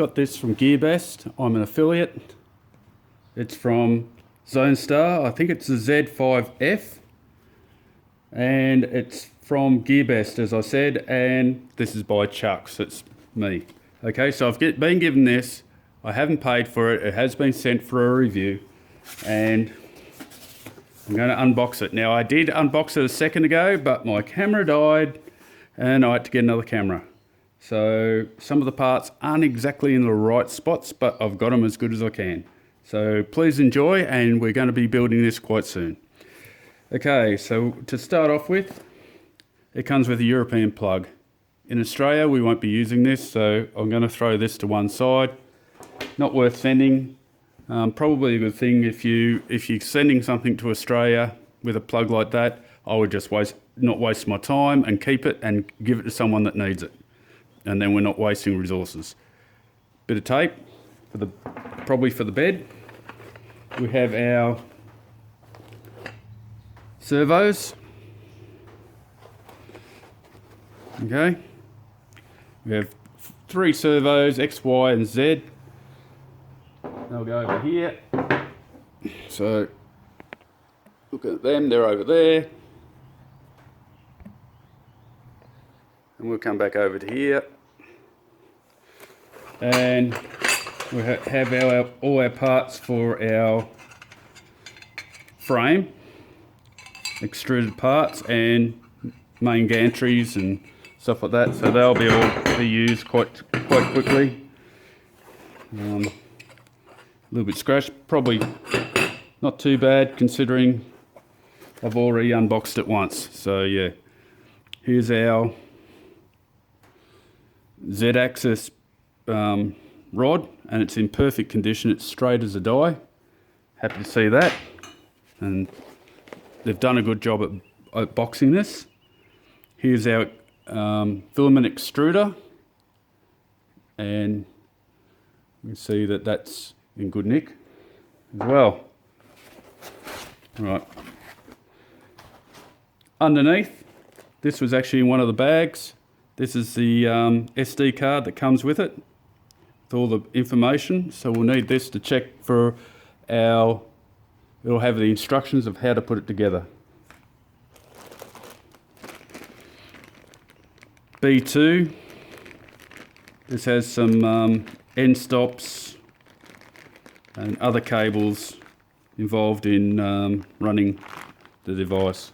Got this from Gearbest. I'm an affiliate. It's from Zonestar. I think it's the Z5F. And it's from Gearbest, as I said, and this is by Chucks. It's me. Okay, so I've been given this. I haven't paid for it. It has been sent for a review, and I'm going to unbox it. Now, I did unbox it a second ago, but my camera died, and I had to get another camera. So some of the parts aren't exactly in the right spots, but I've got them as good as I can. So please enjoy, and we're going to be building this quite soon. Okay, so to start off with, it comes with a European plug. In Australia, we won't be using this, so I'm going to throw this to one side. Not worth sending. Probably a good thing if you're sending something to Australia with a plug like that. I would just not waste my time and keep it and give it to someone that needs it. And then we're not wasting resources. Bit of tape, probably for the bed. We have our servos. Okay. We have 3 servos, X, Y, and Z. They'll go over here. So look at them, they're over there. And we'll come back over to here. And we have all our parts for our frame, extruded parts and main gantries and stuff like that. So they'll be used quite quickly. A little bit scratched, probably not too bad considering I've already unboxed it once. So yeah, here's our Z-axis rod, and it's in perfect condition. It's straight as a die. Happy to see that. And they've done a good job at boxing this. Here's our filament extruder, and you can see that that's in good nick as well. Right. Underneath, this was actually in one of the bags. This is the SD card that comes with it, with all the information. So we'll need this to check for it'll have the instructions of how to put it together. B2, this has some end stops and other cables involved in running the device.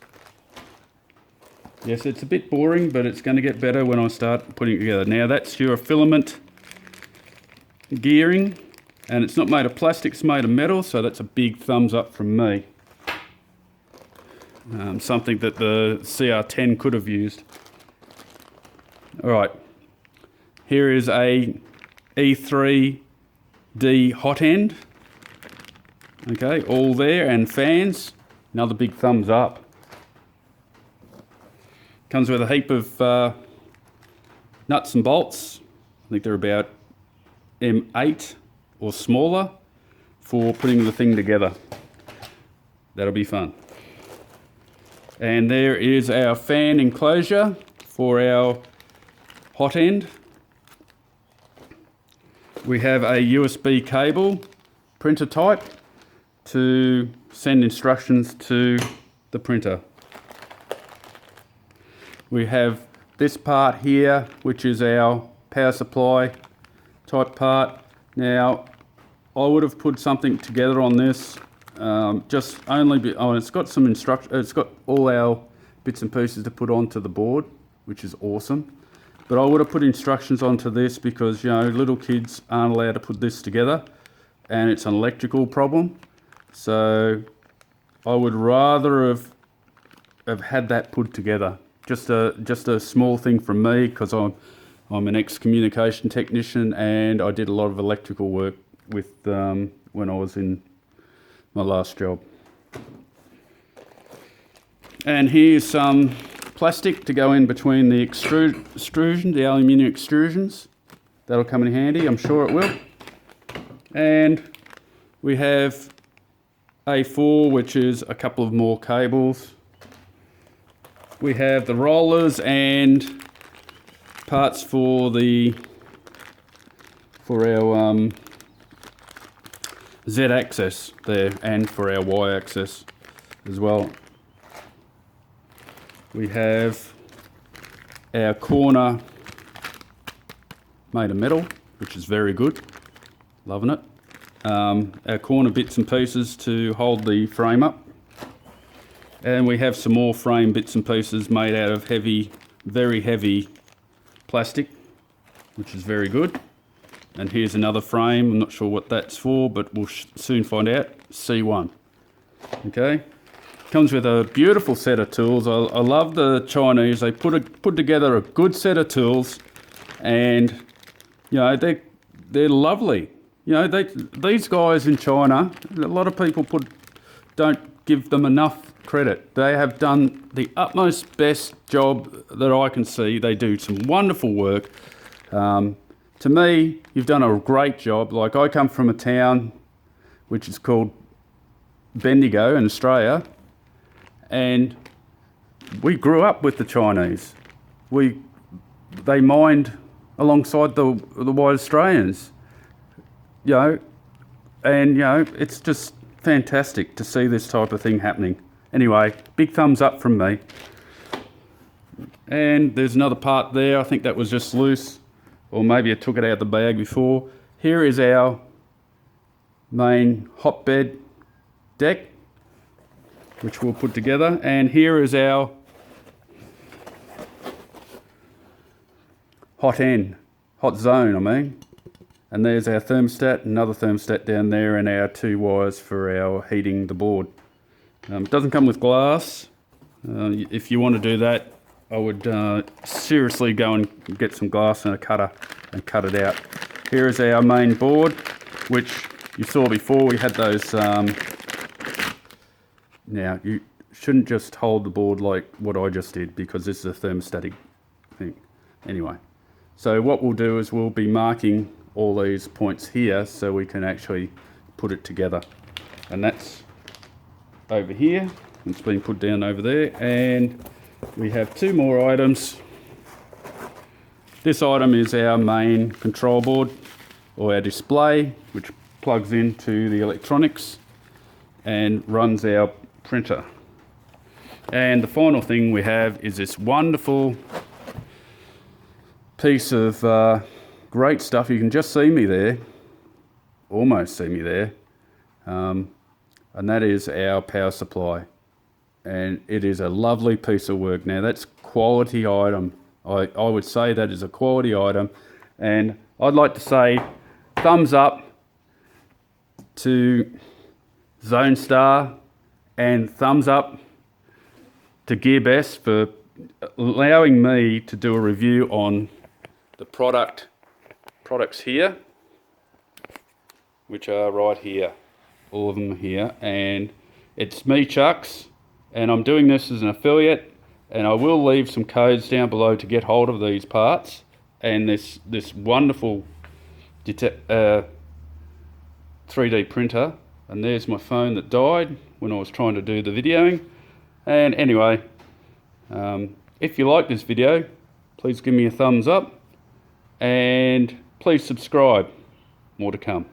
Yes, it's a bit boring, but it's going to get better when I start putting it together. Now that's your filament gearing, and it's not made of plastic, it's made of metal, so that's a big thumbs up from me. Something that the CR10 could have used. Alright, here is a E3D hot end. Okay, all there, and fans. Another big thumbs up. Comes with a heap of nuts and bolts. I think they're about M8 or smaller for putting the thing together. That'll be fun. And there is our fan enclosure for our hot end. We have a USB cable, printer type, to send instructions to the printer. We have this part here, which is our power supply type part. Now, I would have put something together on this, it's got some instruction. It's got all our bits and pieces to put onto the board, which is awesome. But I would have put instructions onto this because, you know, little kids aren't allowed to put this together, and it's an electrical problem. So I would rather have had that put together. Just a small thing from me, because I'm an ex-communication technician, and I did a lot of electrical work with when I was in my last job. And here's some plastic to go in between the extrusion, the aluminium extrusions. That'll come in handy, I'm sure it will. And we have A4, which is a couple of more cables. We have the rollers and parts for the for our Z axis there, and for our Y axis as well. We have our corner made of metal, which is very good, loving it. Our corner bits and pieces to hold the frame up, and we have some more frame bits and pieces made out of heavy, very heavy plastic, which is very good. And here's another frame. I'm not sure what that's for, but we'll soon find out. C1. Okay, comes with a beautiful set of tools. I love the Chinese. They put together a good set of tools, and you know, they're lovely. You know, these guys in China, a lot of people don't give them enough credit. They have done the utmost best job that I can see. They do some wonderful work. To me, you've done a great job. Like, I come from a town which is called Bendigo in Australia, and we grew up with the Chinese. They mined alongside the white Australians. You know, and you know, it's just fantastic to see this type of thing happening. Anyway, big thumbs up from me. And there's another part there. I think that was just loose, or maybe I took it out of the bag before. Here is our main hotbed deck, which we'll put together. And here is our hot zone, I mean. And there's our thermostat, another thermostat down there, and our 2 wires for our heating the board. It doesn't come with glass. If you want to do that, I would seriously go and get some glass and a cutter and cut it out. Here is our main board, which you saw before. We had those. Now, you shouldn't just hold the board like what I just did, because this is a thermostatic thing. Anyway, so what we'll do is we'll be marking all these points here so we can actually put it together. And that's over here. It's been put down over there. And we have 2 more items. This item is our main control board, or our display, which plugs into the electronics and runs our printer. And the final thing we have is this wonderful piece of great stuff. You can just see me there, almost see me there, and that is our power supply. And it is a lovely piece of work. Now, that's quality item. I would say that is a quality item, and I'd like to say thumbs up to Zonestar, and thumbs up to Gearbest for allowing me to do a review on the products here, which are right here, all of them here. And it's me, Chucks, and I'm doing this as an affiliate, and I will leave some codes down below to get hold of these parts and this wonderful 3D printer. And there's my phone that died when I was trying to do the videoing. And anyway, if you like this video, please give me a thumbs up, and please subscribe. More to come.